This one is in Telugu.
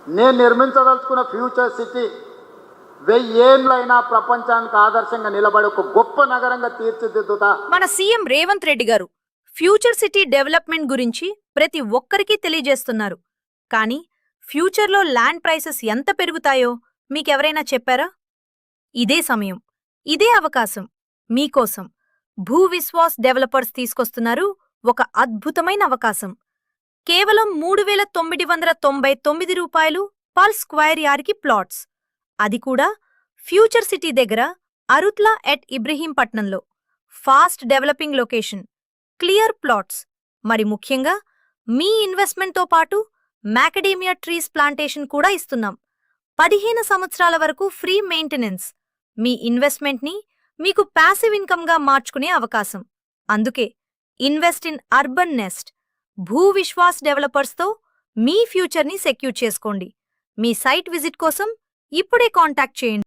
నేను నిర్మించదలుచుకున్న ఫ్యూచర్ సిటీ 1000 ఏళ్ళైనా ప్రపంచానికి ఆదర్శంగా నిలబడే ఒక గొప్ప నగరంగా తీర్చిదిద్దుతా. మన సీఎం రేవంత్ రెడ్డి గారు ఫ్యూచర్ సిటీ డెవలప్మెంట్ గురించి ప్రతి ఒక్కరికి తెలియజేస్తున్నారు. కానీ ఫ్యూచర్లో ల్యాండ్ ప్రైసెస్ ఎంత పెరుగుతాయో మీకెవరైనా చెప్పారా? ఇదే సమయం, ఇదే అవకాశం మీకోసం భూ విశ్వాస్ డెవలపర్స్ తీసుకొస్తున్నారు ఒక అద్భుతమైన అవకాశం. కేవలం 3,999 రూపాయలు పర్ స్క్వేర్ యార్డ్కి ప్లాట్స్, అది కూడా ఫ్యూచర్ సిటీ దగ్గర అరుత్లా ఎట్ ఇబ్రహీంపట్నంలో. Fast developing location, clear plots, మరి ముఖ్యంగా మీ ఇన్వెస్ట్మెంట్తో పాటు మ్యాకడేమియా ట్రీస్ ప్లాంటేషన్ కూడా ఇస్తున్నాం. 15 సంవత్సరాల వరకు ఫ్రీ మెయింటెనెన్స్, మీ ఇన్వెస్ట్మెంట్ని మీకు ప్యాసివ్ ఇన్కమ్గా మార్చుకునే అవకాశం. అందుకే ఇన్వెస్ట్ ఇన్ అర్బన్ నెస్ట్ భూ విశ్వాస్ డెవలపర్స్తో మీ ఫ్యూచర్ని సెక్యూర్ చేసుకోండి. మీ సైట్ విజిట్ కోసం ఇప్పుడే కాంటాక్ట్ చేయండి.